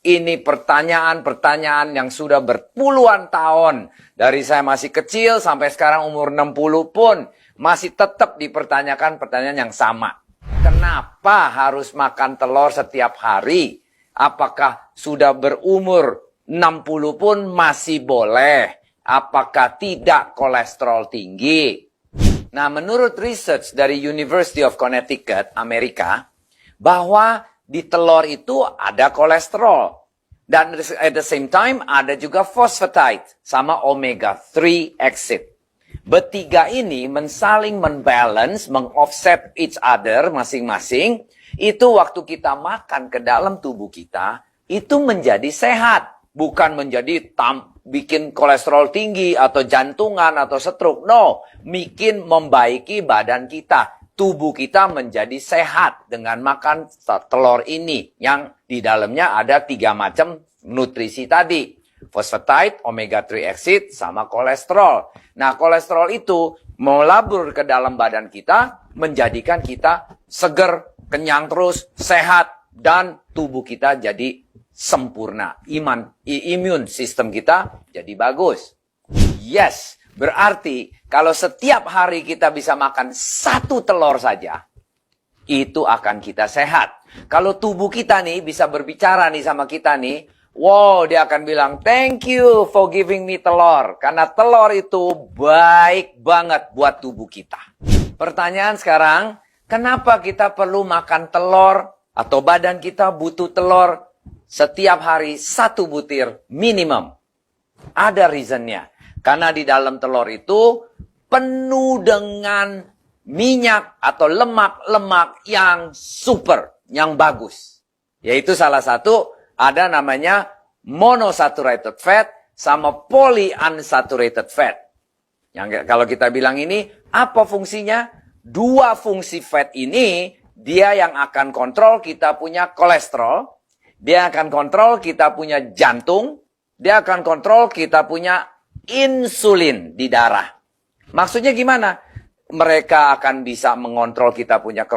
Ini pertanyaan-pertanyaan yang sudah berpuluhan tahun. Dari saya masih kecil sampai sekarang umur 60 pun masih tetap dipertanyakan pertanyaan yang sama. Kenapa harus makan telur setiap hari? Apakah sudah berumur 60 pun masih boleh? Apakah tidak kolesterol tinggi? Nah, menurut research dari University of Connecticut, Amerika, bahwa di telur itu ada kolesterol. Dan at the same time ada juga phosphatide sama omega-3 acid. Bertiga ini saling membalance, mengoffset each other masing-masing. Itu waktu kita makan ke dalam tubuh kita, itu menjadi sehat. Bukan menjadi bikin kolesterol tinggi atau jantungan atau stroke. No, bikin membaiki badan kita. Tubuh kita menjadi sehat dengan makan telur ini. Yang di dalamnya ada 3 macam nutrisi tadi. Phosphatide, omega-3 acid, sama kolesterol. Nah, kolesterol itu melabur ke dalam badan kita, menjadikan kita seger, kenyang terus, sehat, dan tubuh kita jadi sempurna. Immune system kita jadi bagus. Yes, berarti kalau setiap hari kita bisa makan 1 telur saja, itu akan kita sehat. Kalau tubuh kita nih bisa berbicara nih sama kita nih, wow, dia akan bilang, thank you for giving me telur. Karena telur itu baik banget buat tubuh kita. Pertanyaan sekarang, kenapa kita perlu makan telur atau badan kita butuh telur setiap hari 1 butir minimum? Ada reasonnya. Karena di dalam telur itu penuh dengan minyak atau lemak-lemak yang super, yang bagus. Yaitu salah satu ada namanya monosaturated fat sama polyunsaturated fat. Yang kalau kita bilang ini, apa fungsinya? 2 fungsi fat ini, dia yang akan kontrol kita punya kolesterol, dia akan kontrol kita punya jantung, dia akan kontrol kita punya insulin di darah. Maksudnya gimana? Mereka akan bisa mengontrol kita punya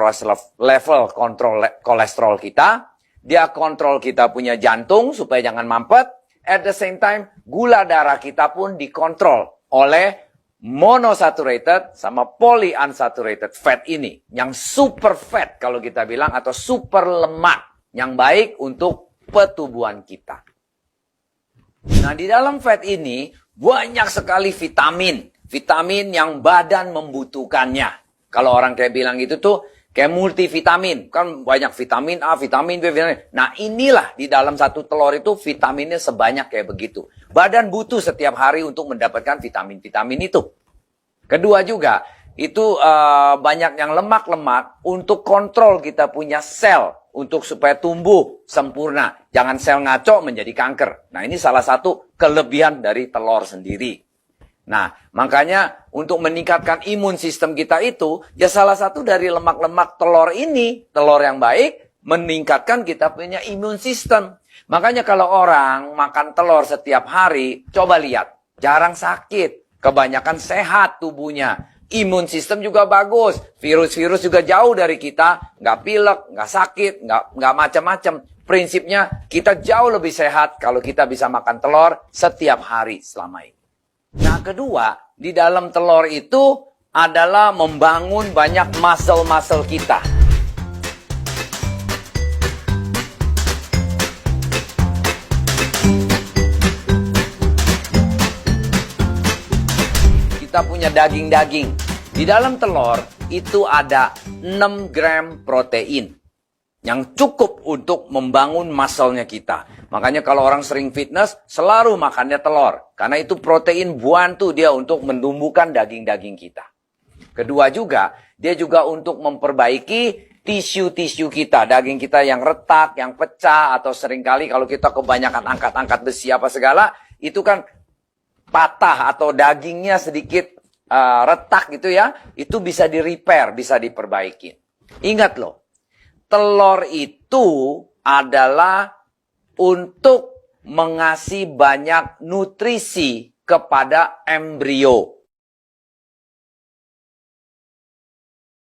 level kontrol kolesterol kita. Dia kontrol kita punya jantung supaya jangan mampet. At the same time, gula darah kita pun dikontrol oleh monosaturated sama polyunsaturated fat ini. Yang super fat kalau kita bilang atau super lemak. Yang baik untuk pertumbuhan kita. Nah, di dalam fat ini banyak sekali vitamin. Vitamin yang badan membutuhkannya. Kalau orang kayak bilang gitu tuh, kayak multivitamin. Kan banyak vitamin A, vitamin B, vitamin. Nah, inilah di dalam 1 telur itu vitaminnya sebanyak kayak begitu. Badan butuh setiap hari untuk mendapatkan vitamin-vitamin itu. Kedua juga, itu banyak yang lemak-lemak untuk kontrol kita punya sel. Untuk supaya tumbuh sempurna. Jangan sel ngaco menjadi kanker. Nah, ini salah satu kelebihan dari telur sendiri. Nah, makanya untuk meningkatkan imun sistem kita itu, ya salah satu dari lemak-lemak telur ini, telur yang baik, meningkatkan kita punya imun sistem. Makanya kalau orang makan telur setiap hari, coba lihat, jarang sakit, kebanyakan sehat tubuhnya. Imun sistem juga bagus, virus-virus juga jauh dari kita, nggak pilek, nggak sakit, nggak macam-macam. Prinsipnya kita jauh lebih sehat kalau kita bisa makan telur setiap hari selama ini. Nah, kedua, di dalam telur itu adalah membangun banyak muscle-muscle kita. Kita punya daging-daging. Di dalam telur itu ada 6 gram protein yang cukup untuk membangun muscle-nya kita. Makanya kalau orang sering fitness, selalu makannya telur. Karena itu protein bantu dia untuk menumbuhkan daging-daging kita. Kedua juga, dia juga untuk memperbaiki tisu-tisu kita. Daging kita yang retak, yang pecah, atau seringkali kalau kita kebanyakan angkat-angkat besi apa segala, itu kan patah atau dagingnya sedikit retak gitu ya, itu bisa di-repair, bisa diperbaiki. Ingat loh, telur itu adalah untuk mengasih banyak nutrisi kepada embrio.